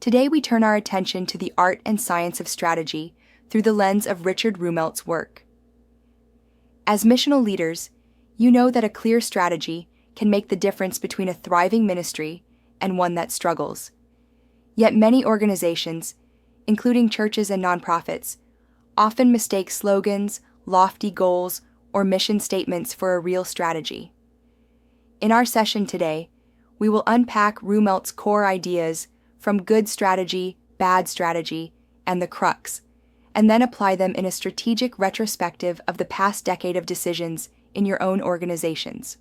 Today we turn our attention to the art and science of strategy through the lens of Richard Rumelt's work. As missional leaders, you know that a clear strategy can make the difference between a thriving ministry and one that struggles. Yet many organizations, including churches and nonprofits, often mistake slogans, lofty goals, or mission statements for a real strategy. In our session today, we will unpack Rumelt's core ideas from good strategy, bad strategy, and the crux, and then apply them in a strategic retrospective of the past decade of decisions in your own organizations.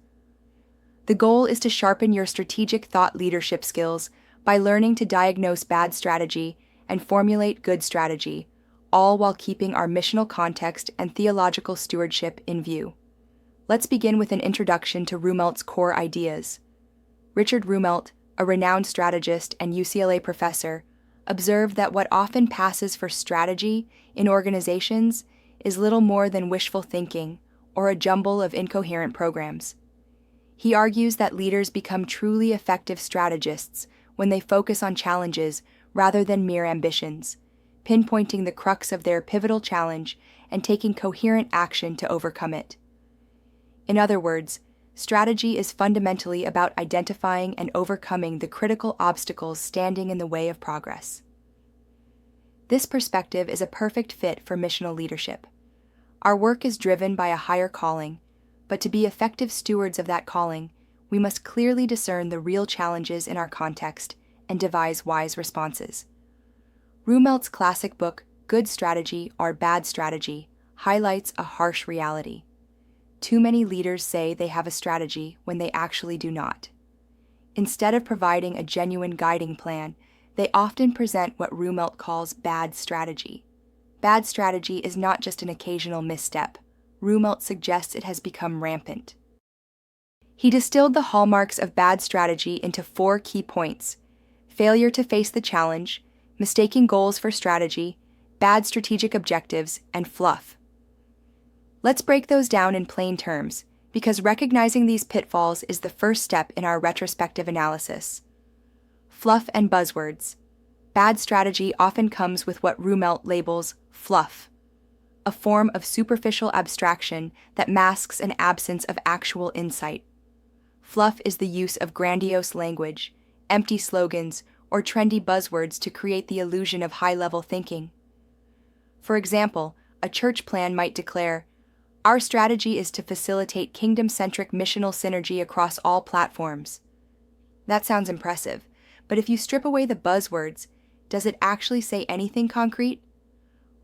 The goal is to sharpen your strategic thought leadership skills by learning to diagnose bad strategy and formulate good strategy, all while keeping our missional context and theological stewardship in view. Let's begin with an introduction to Rumelt's core ideas. Richard Rumelt, a renowned strategist and UCLA professor, observed that what often passes for strategy in organizations is little more than wishful thinking or a jumble of incoherent programs. He argues that leaders become truly effective strategists when they focus on challenges rather than mere ambitions, pinpointing the crux of their pivotal challenge and taking coherent action to overcome it. In other words, strategy is fundamentally about identifying and overcoming the critical obstacles standing in the way of progress. This perspective is a perfect fit for missional leadership. Our work is driven by a higher calling, but to be effective stewards of that calling, we must clearly discern the real challenges in our context and devise wise responses. Rumelt's classic book, Good Strategy or Bad Strategy, highlights a harsh reality. Too many leaders say they have a strategy when they actually do not. Instead of providing a genuine guiding plan, they often present what Rumelt calls bad strategy. Bad strategy is not just an occasional misstep. Rumelt suggests it has become rampant. He distilled the hallmarks of bad strategy into 4 key points: failure to face the challenge, mistaking goals for strategy, bad strategic objectives, and fluff. Let's break those down in plain terms, because recognizing these pitfalls is the first step in our retrospective analysis. Fluff and buzzwords. Bad strategy often comes with what Rumelt labels fluff, a form of superficial abstraction that masks an absence of actual insight. Fluff is the use of grandiose language, empty slogans, or trendy buzzwords to create the illusion of high-level thinking. For example, a church plan might declare, "Our strategy is to facilitate kingdom-centric missional synergy across all platforms." That sounds impressive, but if you strip away the buzzwords, does it actually say anything concrete?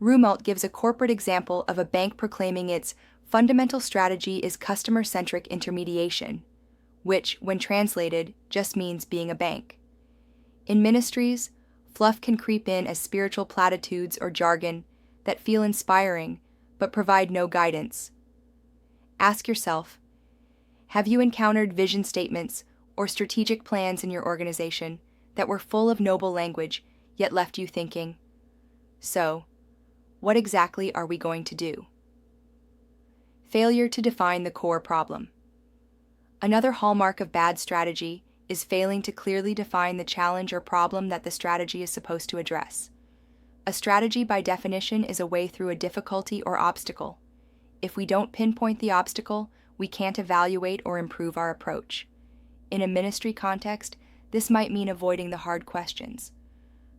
Rumelt gives a corporate example of a bank proclaiming its fundamental strategy is customer-centric intermediation, which, when translated, just means being a bank. In ministries, fluff can creep in as spiritual platitudes or jargon that feel inspiring but provide no guidance. Ask yourself, have you encountered vision statements or strategic plans in your organization that were full of noble language yet left you thinking, so, what exactly are we going to do? Failure to define the core problem. Another hallmark of bad strategy is failing to clearly define the challenge or problem that the strategy is supposed to address. A strategy, by definition, is a way through a difficulty or obstacle. If we don't pinpoint the obstacle, we can't evaluate or improve our approach. In a ministry context, this might mean avoiding the hard questions.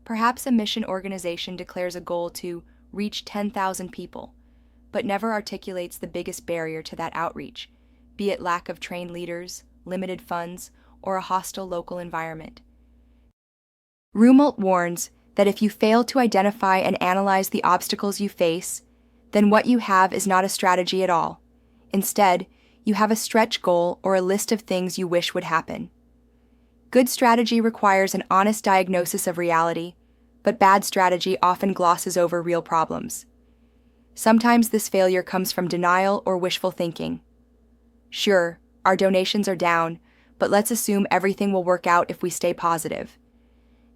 Perhaps a mission organization declares a goal to reach 10,000 people, but never articulates the biggest barrier to that outreach, be it lack of trained leaders, limited funds, or a hostile local environment. Rumelt warns that if you fail to identify and analyze the obstacles you face, then what you have is not a strategy at all. Instead, you have a stretch goal or a list of things you wish would happen. Good strategy requires an honest diagnosis of reality, but bad strategy often glosses over real problems. Sometimes this failure comes from denial or wishful thinking. Sure, our donations are down, but let's assume everything will work out if we stay positive.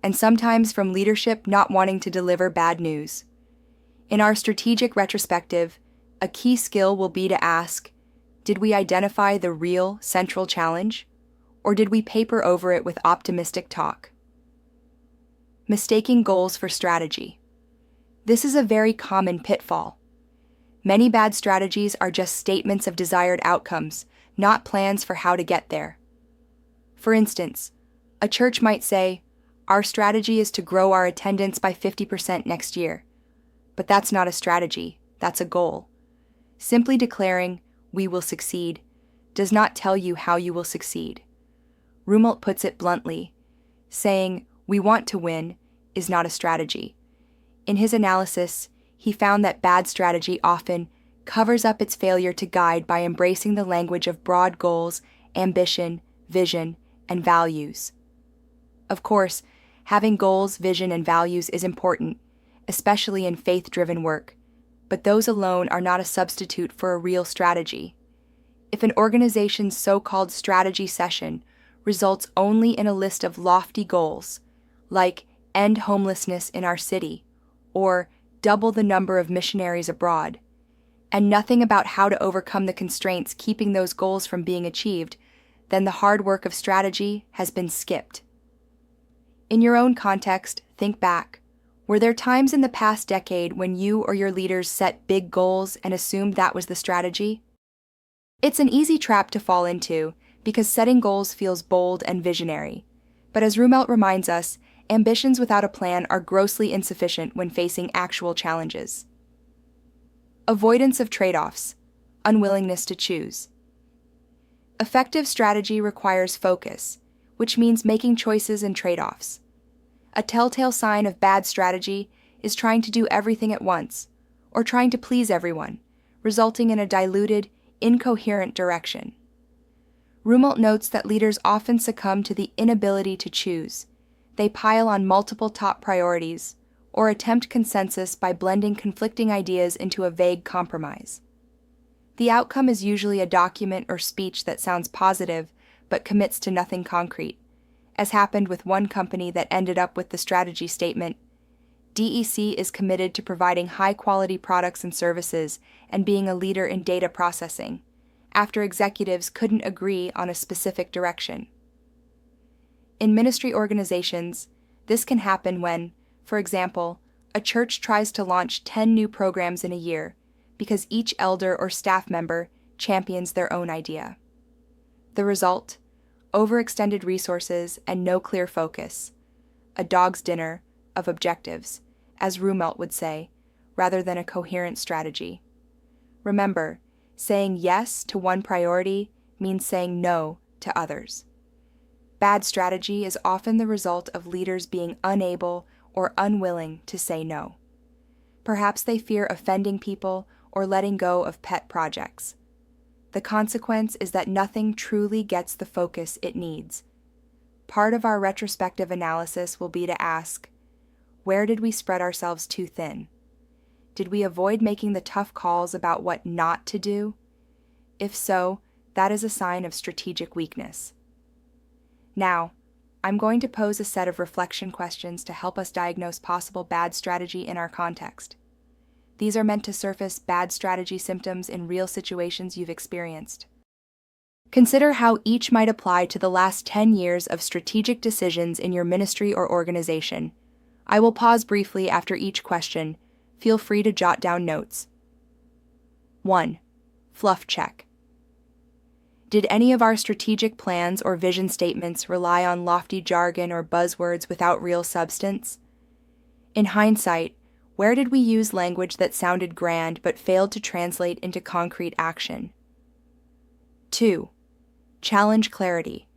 And sometimes from leadership not wanting to deliver bad news. In our strategic retrospective, a key skill will be to ask, did we identify the real central challenge, or did we paper over it with optimistic talk? Mistaking goals for strategy. This is a very common pitfall. Many bad strategies are just statements of desired outcomes, not plans for how to get there. For instance, a church might say, "Our strategy is to grow our attendance by 50% next year." But that's not a strategy, that's a goal. Simply declaring, "We will succeed," does not tell you how you will succeed. Rumelt puts it bluntly, saying, "We want to win," is not a strategy. In his analysis, he found that bad strategy often covers up its failure to guide by embracing the language of broad goals, ambition, vision, and values. Of course, having goals, vision, and values is important, especially in faith-driven work, but those alone are not a substitute for a real strategy. If an organization's so-called strategy session results only in a list of lofty goals, like end homelessness in our city, or double the number of missionaries abroad, and nothing about how to overcome the constraints keeping those goals from being achieved, then the hard work of strategy has been skipped. In your own context, think back. Were there times in the past decade when you or your leaders set big goals and assumed that was the strategy? It's an easy trap to fall into because setting goals feels bold and visionary. But as Rumelt reminds us, ambitions without a plan are grossly insufficient when facing actual challenges. Avoidance of trade-offs, unwillingness to choose. Effective strategy requires focus, which means making choices and trade-offs. A telltale sign of bad strategy is trying to do everything at once, or trying to please everyone, resulting in a diluted, incoherent direction. Rumelt notes that leaders often succumb to the inability to choose. They pile on multiple top priorities, or attempt consensus by blending conflicting ideas into a vague compromise. The outcome is usually a document or speech that sounds positive but commits to nothing concrete, as happened with one company that ended up with the strategy statement, "DEC is committed to providing high-quality products and services and being a leader in data processing," after executives couldn't agree on a specific direction. In ministry organizations, this can happen when, for example, a church tries to launch 10 new programs in a year because each elder or staff member champions their own idea. The result? Overextended resources and no clear focus. A dog's dinner of objectives, as Rumelt would say, rather than a coherent strategy. Remember, saying yes to one priority means saying no to others. Bad strategy is often the result of leaders being unable or unwilling to say no. Perhaps they fear offending people or letting go of pet projects. The consequence is that nothing truly gets the focus it needs. Part of our retrospective analysis will be to ask, where did we spread ourselves too thin? Did we avoid making the tough calls about what not to do? If so, that is a sign of strategic weakness. Now, I'm going to pose a set of reflection questions to help us diagnose possible bad strategy in our context. These are meant to surface bad strategy symptoms in real situations you've experienced. Consider how each might apply to the last 10 years of strategic decisions in your ministry or organization. I will pause briefly after each question. Feel free to jot down notes. 1. Fluff check. Did any of our strategic plans or vision statements rely on lofty jargon or buzzwords without real substance? In hindsight, where did we use language that sounded grand but failed to translate into concrete action? 2. Challenge clarity.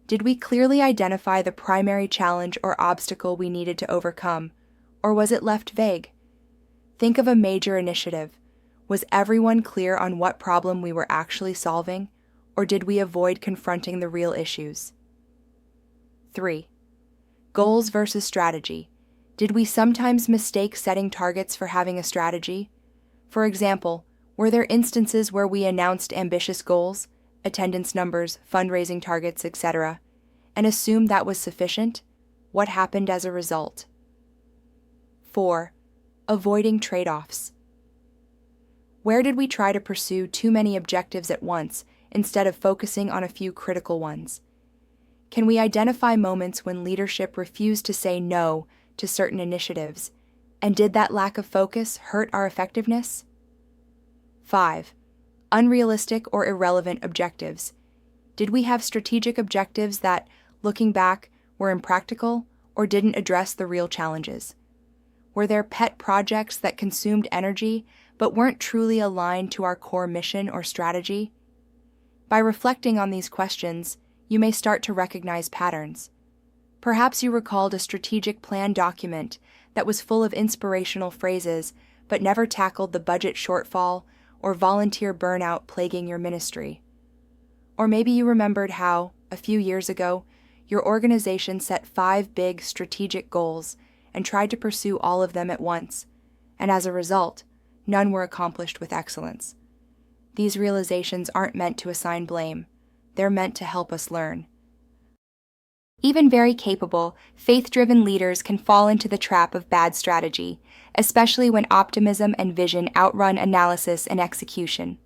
Did we clearly identify the primary challenge or obstacle we needed to overcome, or was it left vague? Think of a major initiative. Was everyone clear on what problem we were actually solving, or did we avoid confronting the real issues? 3. Goals versus strategy. Did we sometimes mistake setting targets for having a strategy? For example, were there instances where we announced ambitious goals, attendance numbers, fundraising targets, etc., and assumed that was sufficient? What happened as a result? 4. Avoiding trade-offs. Where did we try to pursue too many objectives at once instead of focusing on a few critical ones? Can we identify moments when leadership refused to say no to certain initiatives, and did that lack of focus hurt our effectiveness? 5. Unrealistic or irrelevant objectives. Did we have strategic objectives that, looking back, were impractical or didn't address the real challenges? Were there pet projects that consumed energy but weren't truly aligned to our core mission or strategy? By reflecting on these questions, you may start to recognize patterns. Perhaps you recalled a strategic plan document that was full of inspirational phrases but never tackled the budget shortfall or volunteer burnout plaguing your ministry. Or maybe you remembered how, a few years ago, your organization set 5 big strategic goals and tried to pursue all of them at once, and as a result, none were accomplished with excellence. These realizations aren't meant to assign blame. They're meant to help us learn. Even very capable, faith-driven leaders can fall into the trap of bad strategy, especially when optimism and vision outrun analysis and execution.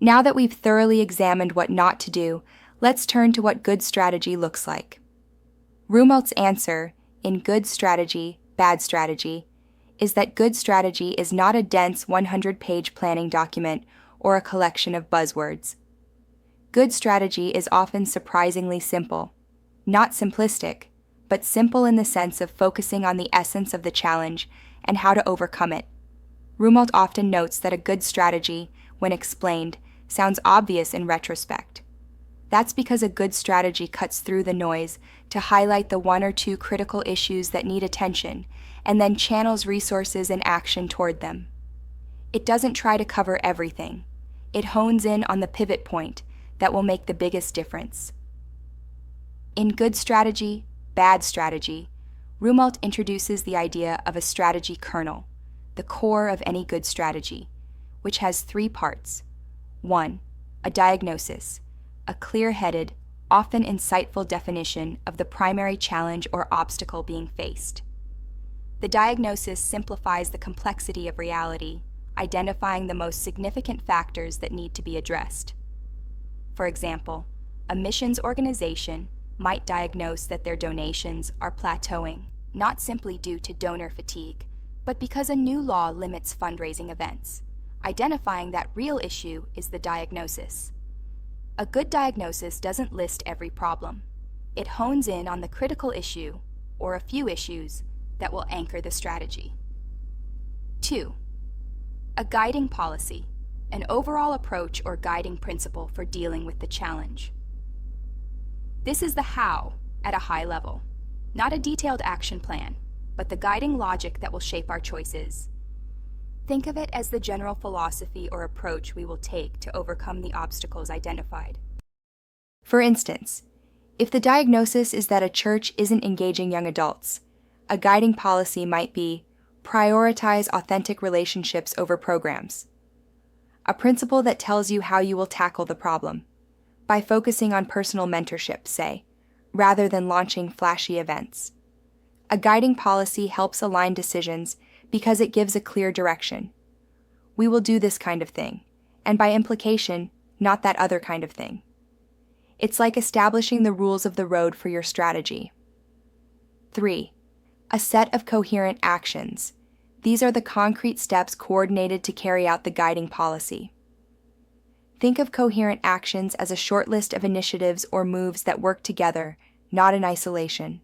Now that we've thoroughly examined what not to do, let's turn to what good strategy looks like. Rumelt's answer, in Good Strategy, Bad Strategy, is that good strategy is not a dense 100-page planning document or a collection of buzzwords. Good strategy is often surprisingly simple. Not simplistic, but simple in the sense of focusing on the essence of the challenge and how to overcome it. Rumelt often notes that a good strategy, when explained, sounds obvious in retrospect. That's because a good strategy cuts through the noise to highlight the 1 or 2 critical issues that need attention and then channels resources and action toward them. It doesn't try to cover everything. It hones in on the pivot point that will make the biggest difference. In Good Strategy, Bad Strategy, Rumelt introduces the idea of a strategy kernel, the core of any good strategy, which has 3 parts. 1. A diagnosis, a clear-headed, often insightful definition of the primary challenge or obstacle being faced. The diagnosis simplifies the complexity of reality, identifying the most significant factors that need to be addressed. For example, a missions organization might diagnose that their donations are plateauing, not simply due to donor fatigue, but because a new law limits fundraising events. Identifying that real issue is the diagnosis. A good diagnosis doesn't list every problem. It hones in on the critical issue, or a few issues, that will anchor the strategy. 2. A guiding policy, an overall approach or guiding principle for dealing with the challenge. This is the how at a high level, not a detailed action plan, but the guiding logic that will shape our choices. Think of it as the general philosophy or approach we will take to overcome the obstacles identified. For instance, if the diagnosis is that a church isn't engaging young adults, a guiding policy might be prioritize authentic relationships over programs. A principle that tells you how you will tackle the problem, by focusing on personal mentorship, say, rather than launching flashy events. A guiding policy helps align decisions because it gives a clear direction. We will do this kind of thing, and by implication, not that other kind of thing. It's like establishing the rules of the road for your strategy. 3. A set of coherent actions. These are the concrete steps coordinated to carry out the guiding policy. Think of coherent actions as a short list of initiatives or moves that work together, not in isolation.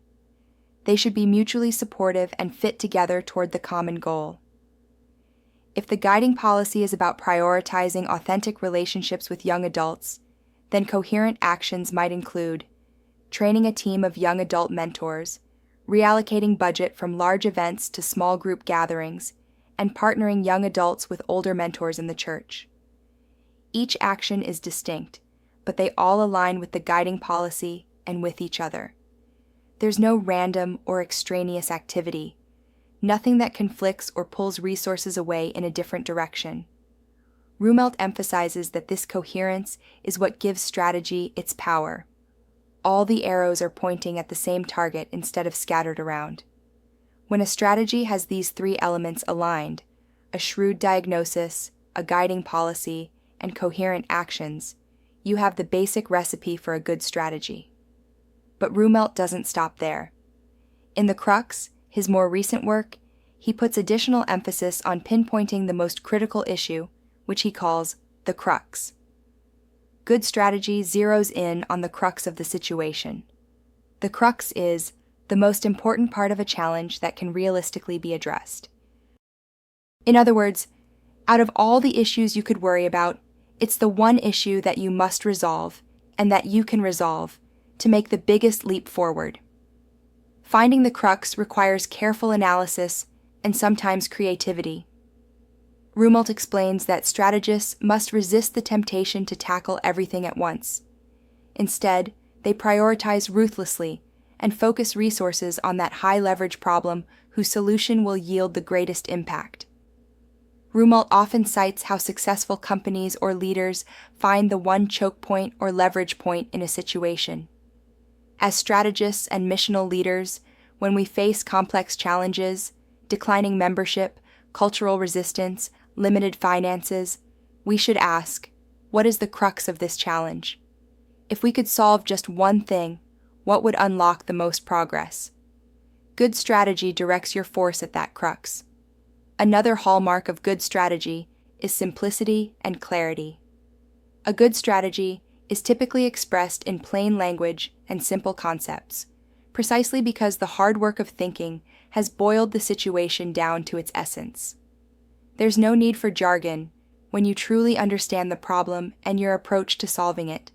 They should be mutually supportive and fit together toward the common goal. If the guiding policy is about prioritizing authentic relationships with young adults, then coherent actions might include training a team of young adult mentors, reallocating budget from large events to small group gatherings, and partnering young adults with older mentors in the church. Each action is distinct, but they all align with the guiding policy and with each other. There's no random or extraneous activity, nothing that conflicts or pulls resources away in a different direction. Rumelt emphasizes that this coherence is what gives strategy its power. All the arrows are pointing at the same target instead of scattered around. When a strategy has these 3 elements aligned, a shrewd diagnosis, a guiding policy, and coherent actions, you have the basic recipe for a good strategy. But Rumelt doesn't stop there. In the Crux, his more recent work, he puts additional emphasis on pinpointing the most critical issue, which he calls the crux. Good strategy zeroes in on the crux of the situation. The crux is the most important part of a challenge that can realistically be addressed. In other words, out of all the issues you could worry about, it's the one issue that you must resolve and that you can resolve to make the biggest leap forward. Finding the crux requires careful analysis and sometimes creativity. Rumelt explains that strategists must resist the temptation to tackle everything at once. Instead, they prioritize ruthlessly and focus resources on that high-leverage problem whose solution will yield the greatest impact. Rumelt often cites how successful companies or leaders find the one choke point or leverage point in a situation. As strategists and missional leaders, when we face complex challenges, declining membership, cultural resistance, limited finances, we should ask, what is the crux of this challenge? If we could solve just one thing, what would unlock the most progress? Good strategy directs your force at that crux. Another hallmark of good strategy is simplicity and clarity. A good strategy is typically expressed in plain language and simple concepts, precisely because the hard work of thinking has boiled the situation down to its essence. There's no need for jargon when you truly understand the problem and your approach to solving it.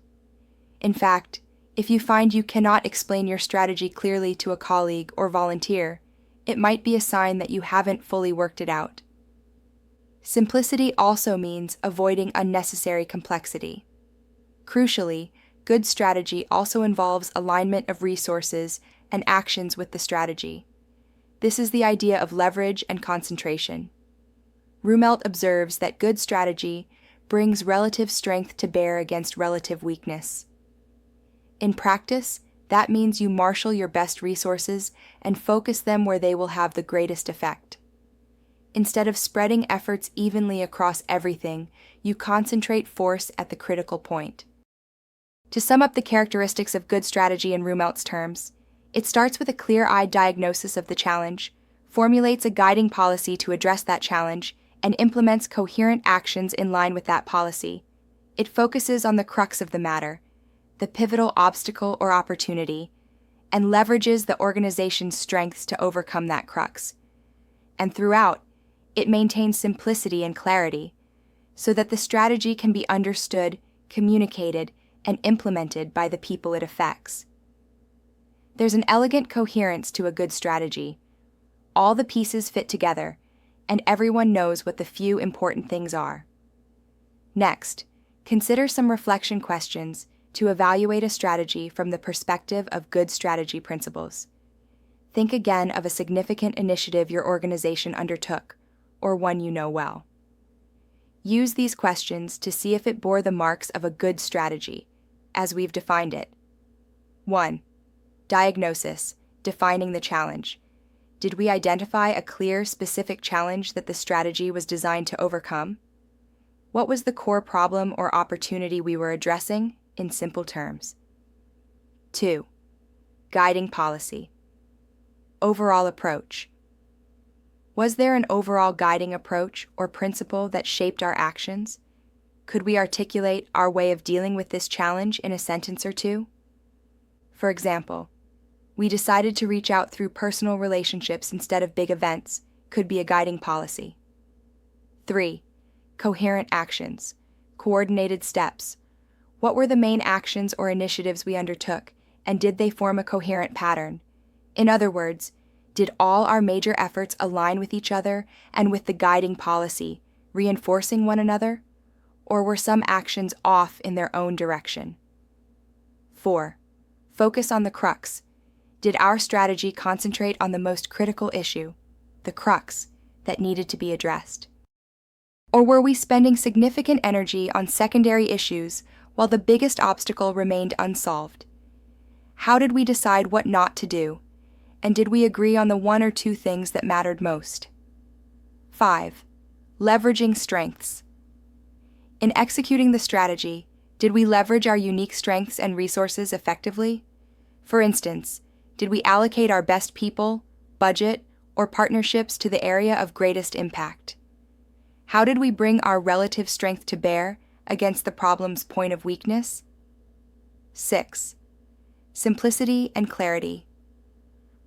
In fact, if you find you cannot explain your strategy clearly to a colleague or volunteer, it might be a sign that you haven't fully worked it out. Simplicity also means avoiding unnecessary complexity. Crucially, good strategy also involves alignment of resources and actions with the strategy. This is the idea of leverage and concentration. Rumelt observes that good strategy brings relative strength to bear against relative weakness. In practice, that means you marshal your best resources and focus them where they will have the greatest effect. Instead of spreading efforts evenly across everything, you concentrate force at the critical point. To sum up the characteristics of good strategy in Rumelt's terms, it starts with a clear-eyed diagnosis of the challenge, formulates a guiding policy to address that challenge, and implements coherent actions in line with that policy. It focuses on the crux of the matter, the pivotal obstacle or opportunity, and leverages the organization's strengths to overcome that crux. And throughout, it maintains simplicity and clarity, so that the strategy can be understood, communicated, and implemented by the people it affects. There's an elegant coherence to a good strategy. All the pieces fit together, and everyone knows what the few important things are. Next, consider some reflection questions to evaluate a strategy from the perspective of good strategy principles. Think again of a significant initiative your organization undertook, or one you know well. Use these questions to see if it bore the marks of a good strategy, as we've defined it. 1. Diagnosis, defining the challenge. Did we identify a clear, specific challenge that the strategy was designed to overcome? What was the core problem or opportunity we were addressing, in simple terms? 2. Guiding policy. Overall approach. Was there an overall guiding approach or principle that shaped our actions? Could we articulate our way of dealing with this challenge in a sentence or two? For example, we decided to reach out through personal relationships instead of big events, could be a guiding policy. 3. Coherent actions, coordinated steps. What were the main actions or initiatives we undertook, and did they form a coherent pattern? In other words, did all our major efforts align with each other and with the guiding policy, reinforcing one another? Or were some actions off in their own direction? 4. Focus on the crux. Did our strategy concentrate on the most critical issue, the crux, that needed to be addressed? Or were we spending significant energy on secondary issues while the biggest obstacle remained unsolved? How did we decide what not to do? And did we agree on the one or two things that mattered most? 5. Leveraging strengths. In executing the strategy, did we leverage our unique strengths and resources effectively? For instance, did we allocate our best people, budget, or partnerships to the area of greatest impact? How did we bring our relative strength to bear against the problem's point of weakness? 6. Simplicity and clarity.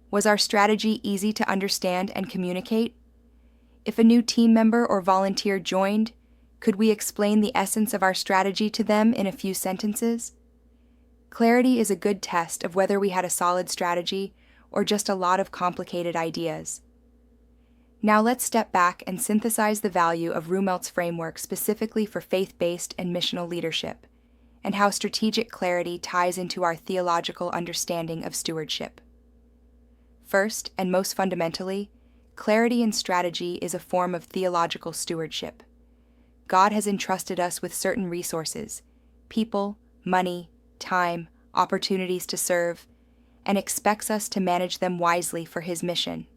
Was our strategy easy to understand and communicate? If a new team member or volunteer joined, could we explain the essence of our strategy to them in a few sentences? Clarity is a good test of whether we had a solid strategy or just a lot of complicated ideas. Now let's step back and synthesize the value of Rummelt's framework specifically for faith-based and missional leadership, and how strategic clarity ties into our theological understanding of stewardship. First, and most fundamentally, clarity in strategy is a form of theological stewardship. God has entrusted us with certain resources, people, money, time, opportunities to serve, and expects us to manage them wisely for His mission.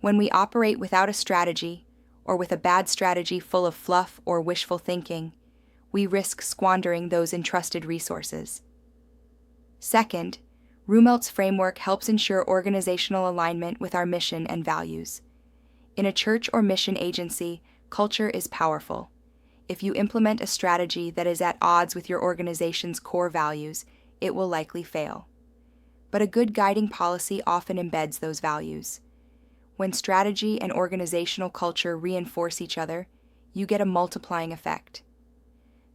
When we operate without a strategy, or with a bad strategy full of fluff or wishful thinking, we risk squandering those entrusted resources. Second, Rummelt's framework helps ensure organizational alignment with our mission and values. In a church or mission agency, culture is powerful. If you implement a strategy that is at odds with your organization's core values, it will likely fail. But a good guiding policy often embeds those values. When strategy and organizational culture reinforce each other, you get a multiplying effect.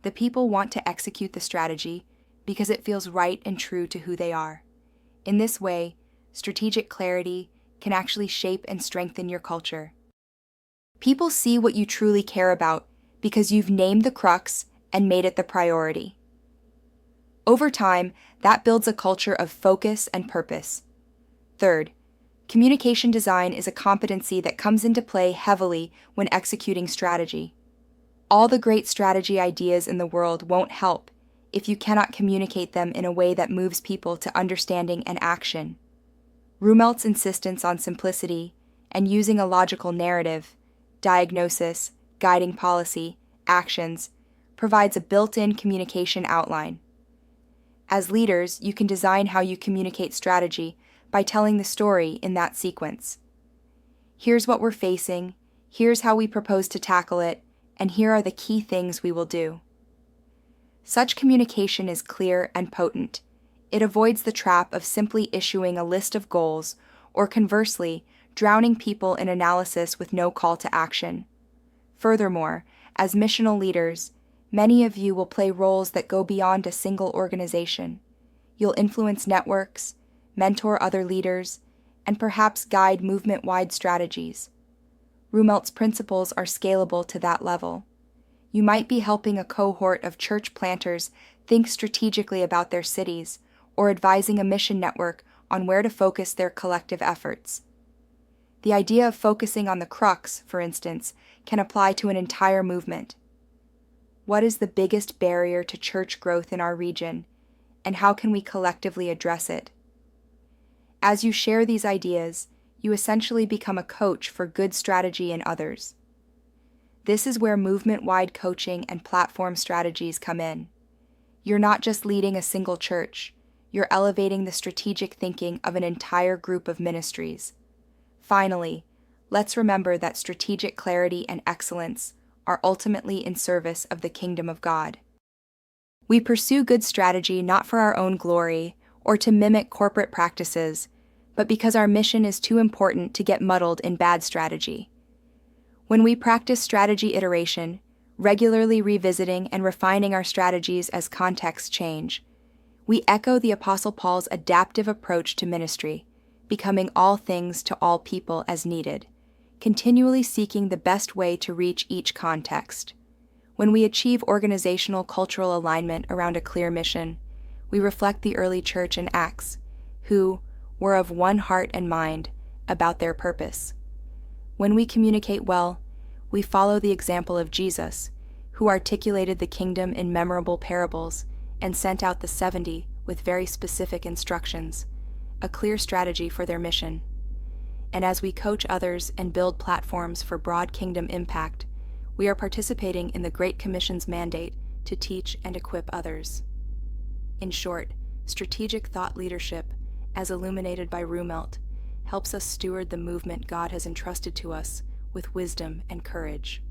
The people want to execute the strategy because it feels right and true to who they are. In this way, strategic clarity can actually shape and strengthen your culture. People see what you truly care about because you've named the crux and made it the priority. Over time, that builds a culture of focus and purpose. Third, communication design is a competency that comes into play heavily when executing strategy. All the great strategy ideas in the world won't help if you cannot communicate them in a way that moves people to understanding and action. Rummelt's insistence on simplicity and using a logical narrative, diagnosis, guiding policy, actions, provides a built-in communication outline. As leaders, you can design how you communicate strategy by telling the story in that sequence. Here's what we're facing, here's how we propose to tackle it, and here are the key things we will do. Such communication is clear and potent. It avoids the trap of simply issuing a list of goals, or conversely, drowning people in analysis with no call to action. Furthermore, as missional leaders, many of you will play roles that go beyond a single organization. You'll influence networks, mentor other leaders, and perhaps guide movement-wide strategies. Rummelt's principles are scalable to that level. You might be helping a cohort of church planters think strategically about their cities, or advising a mission network on where to focus their collective efforts. The idea of focusing on the crux, for instance, can apply to an entire movement. What is the biggest barrier to church growth in our region, and how can we collectively address it? As you share these ideas, you essentially become a coach for good strategy in others. This is where movement-wide coaching and platform strategies come in. You're not just leading a single church, you're elevating the strategic thinking of an entire group of ministries. Finally, let's remember that strategic clarity and excellence are ultimately in service of the kingdom of God. We pursue good strategy not for our own glory or to mimic corporate practices, but because our mission is too important to get muddled in bad strategy. When we practice strategy iteration, regularly revisiting and refining our strategies as contexts change, we echo the Apostle Paul's adaptive approach to ministry, becoming all things to all people as needed, continually seeking the best way to reach each context. When we achieve organizational cultural alignment around a clear mission, we reflect the early church in Acts, who were of one heart and mind about their purpose. When we communicate well, we follow the example of Jesus, who articulated the kingdom in memorable parables and sent out the 70 with very specific instructions, a clear strategy for their mission. And as we coach others and build platforms for broad kingdom impact, we are participating in the Great Commission's mandate to teach and equip others. In short, strategic thought leadership, as illuminated by Rumelt, helps us steward the movement God has entrusted to us with wisdom and courage.